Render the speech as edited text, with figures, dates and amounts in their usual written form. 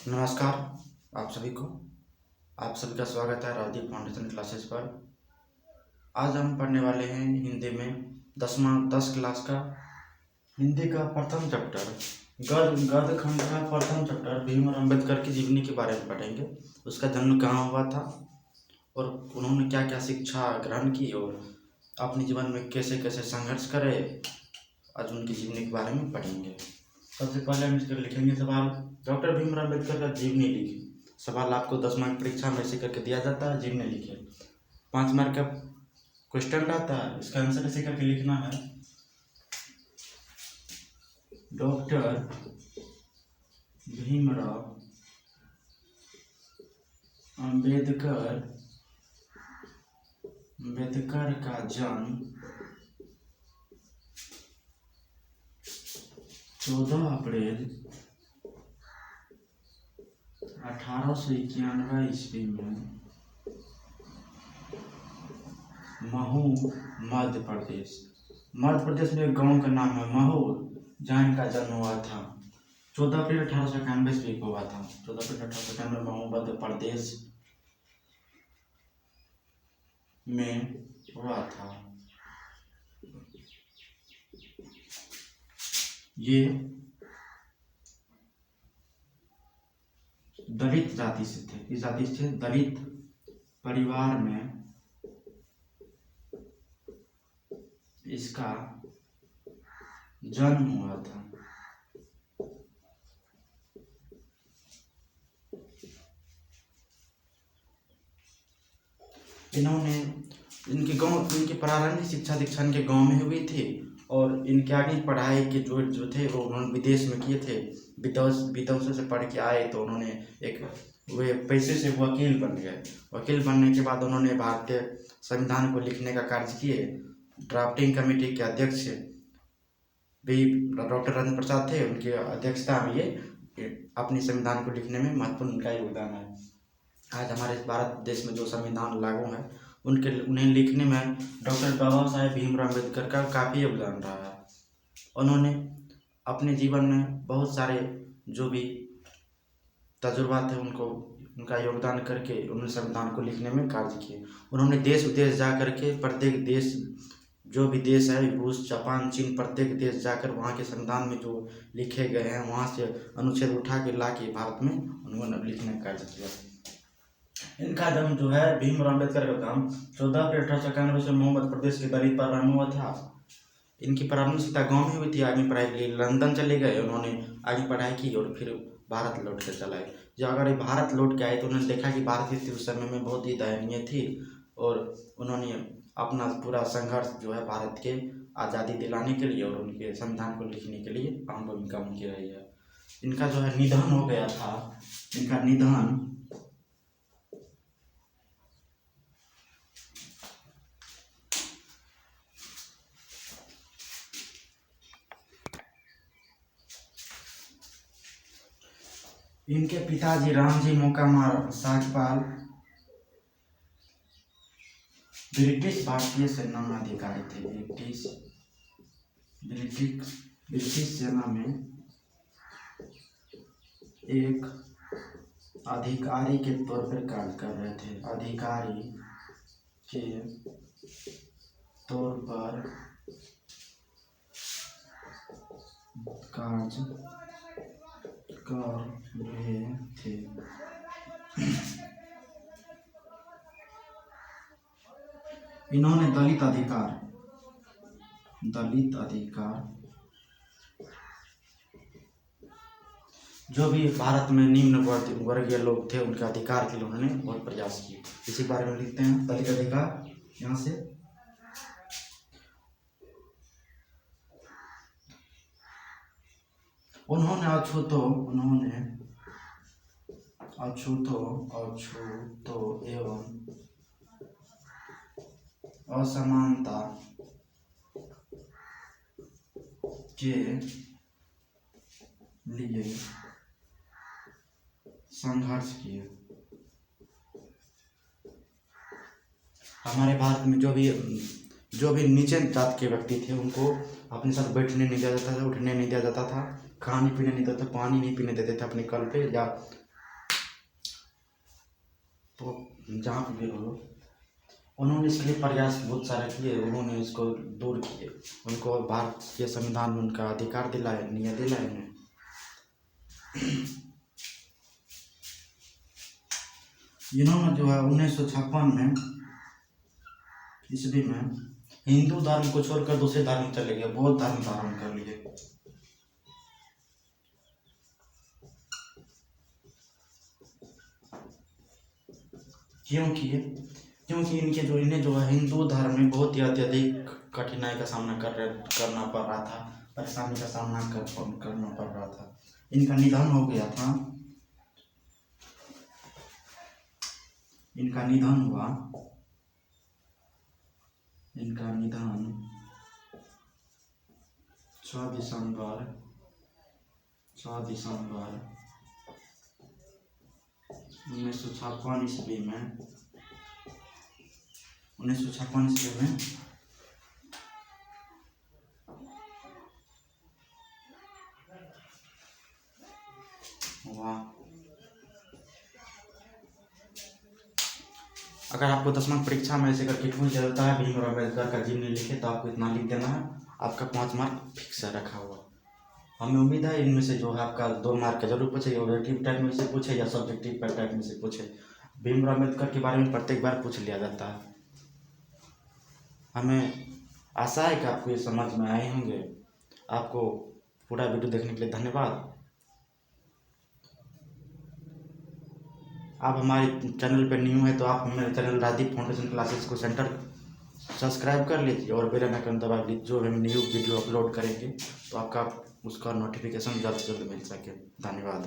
नमस्कार आप सभी को। आप सभी का स्वागत है राजदीप फाउंडेशन क्लासेस पर। आज हम पढ़ने वाले हैं हिंदी में 10 क्लास का हिंदी का प्रथम चैप्टर गद्य खंड का प्रथम चैप्टर भीमराव अम्बेडकर की जीवनी के बारे में पढ़ेंगे। उसका जन्म कहाँ हुआ था और उन्होंने क्या क्या शिक्षा ग्रहण की और अपने जीवन में कैसे कैसे संघर्ष करे, आज उनकी जीवनी के बारे में पढ़ेंगे। सबसे पहले हम इसके लिखेंगे सवाल, डॉक्टर भीमराव अम्बेडकर का जीवनी लिखिए। सवाल आपको 10 मार्क परीक्षा में ऐसे करके दिया जाता है, जीवनी लिखिए। 5 मार्क का क्वेश्चन रहता है, इसका आंसर ऐसे करके लिखना है। डॉक्टर भीमराव अम्बेडकर का जन्म 14 अप्रैल 1891 ईस्वी में महू मध्य प्रदेश में एक गांव का नाम है महू, जहाँ इनका जन्म हुआ था। 14 अप्रैल 1891 ईस्वी को हुआ था। 14 अप्रैल 1891 महू मध्य प्रदेश में हुआ था। ये दलित जाति से थे। इस जाति से दलित परिवार में इसका जन्म हुआ था। इनकी प्रारंभिक शिक्षा दीक्षा इनके गांव में हुई थी और इनके आगे पढ़ाई के जो थे वो उन्होंने विदेश में किए थे। विदेशों से पढ़ के आए तो उन्होंने वे पैसे से वकील बन गए। वकील बनने के बाद उन्होंने भारतीय संविधान को लिखने का कार्य किए। ड्राफ्टिंग कमेटी के अध्यक्ष भी डॉक्टर राजेंद्र प्रसाद थे, उनकी अध्यक्षता में ये अपने संविधान को लिखने में महत्वपूर्ण उनका योगदान है। आज हमारे भारत देश में जो संविधान लागू है उन्हें लिखने में डॉक्टर बाबा साहेब भीमराव अम्बेडकर का काफ़ी योगदान रहा है। उन्होंने अपने जीवन में बहुत सारे जो भी तजुर्बा थे उनका योगदान करके उन्होंने संविधान को लिखने में कार्य किए। उन्होंने देश विदेश जा करके प्रत्येक देश जो भी देश है, रूस, जापान, चीन, प्रत्येक देश जाकर वहाँ के संविधान में जो लिखे गए हैं वहाँ से अनुच्छेद उठा के ला के भारत में उन्होंने लिखने का कार्य किया। इनका जन्म जो है भीमराव अम्बेडकर का जन्म 14 अप्रैल 1891 से मध्य प्रदेश के दलित परिवार में हुआ था। इनकी प्रारंभिक शिक्षा गाँव में हुई थी। आगे पढ़ाई के लिए लंदन चले गए। उन्होंने आगे पढ़ाई की और फिर भारत लौट कर चलाए। जब अगर ये भारत लौट के आए तो उन्होंने देखा कि भारत की स्थिति उस समय में बहुत ही दयनीय थी और उन्होंने अपना पूरा संघर्ष जो है भारत के आज़ादी दिलाने के लिए और उनके संविधान को लिखने के लिए अहम भूमिका उनकी रही है। इनका जो है निधन हो गया था। इनका निधन इनके पिताजी रामजी मोकामार साकपाल ब्रिटिश भारतीय सेना में अधिकारी थे। ब्रिटिश सेना में एक अधिकारी के तौर पर कार्य कर रहे थे। अधिकारी के तौर पर कार्य कर रहे थे। इन्होंने दलित अधिकार जो भी भारत में निम्न वर्गीय लोग थे उनके अधिकार के लिए उन्होंने बहुत प्रयास किए। इसी बारे में लिखते हैं दलित अधिकार। यहाँ से उन्होंने अछूतो एवं असमानता के लिए संघर्ष किए। हमारे भारत में जो भी नीचे जात के व्यक्ति थे उनको अपने साथ बैठने नहीं दिया जाता था, उठने नहीं दिया जाता था, खाने पीने नहीं देता था, पानी नहीं पीने देते थे अपने कल पे या तो जहाँ पर भी रहो, उन्होंने इसके लिए प्रयास बहुत सारे किए, उन्होंने इसको दूर किए, उनको भारत के संविधान में उनका अधिकार दिलाए, न्याय दिलाए उन्हें। इन्होंने जो है 1956 में ईस्वी में हिंदू धर्म को छोड़कर दूसरे धर्म में चले गए, बौद्ध धर्म धारण कर लिए। क्योंकि इन्हें जो है हिंदू धर्म में बहुत ही अत्यधिक कठिनाई का सामना करना पड़ रहा था, परेशानी का सामना करना पड़ रहा था। इनका निधन हो गया था, इनका निधन हुआ, इनका निधन 6 दिसंबर 1956 ईस्वी में 1956 ईस्वी में हुआ। अगर आपको 10वीं परीक्षा में ऐसे करके पूछ जाता है भीमराव अम्बेडकर का जीवनी लिखे तो आपको इतना लिख देना है, आपका 5 मार्क फिक्स रखा हुआ। हमें उम्मीद है इनमें से जो है आपका 2 मार्क का जरूर पूछे, ऑब्जेक्टिव टाइप में से पूछे या सब्जेक्टिव टाइप में से पूछे। भीमराव अम्बेडकर के बारे में प्रत्येक बार पूछ लिया जाता है। हमें आशा है कि आपको ये समझ में आए होंगे। आपको पूरा वीडियो देखने के लिए धन्यवाद। आप हमारे चैनल पर न्यू है तो आप मेरे चैनल राजदीप फाउंडेशन क्लासेस को सेंटर सब्सक्राइब कर लीजिए और बेल आइकन दबा लीजिए, जो हम न्यू वीडियो अपलोड करेंगे तो आपका उसका नोटिफिकेशन जल्द से जल्द मिल सके। धन्यवाद।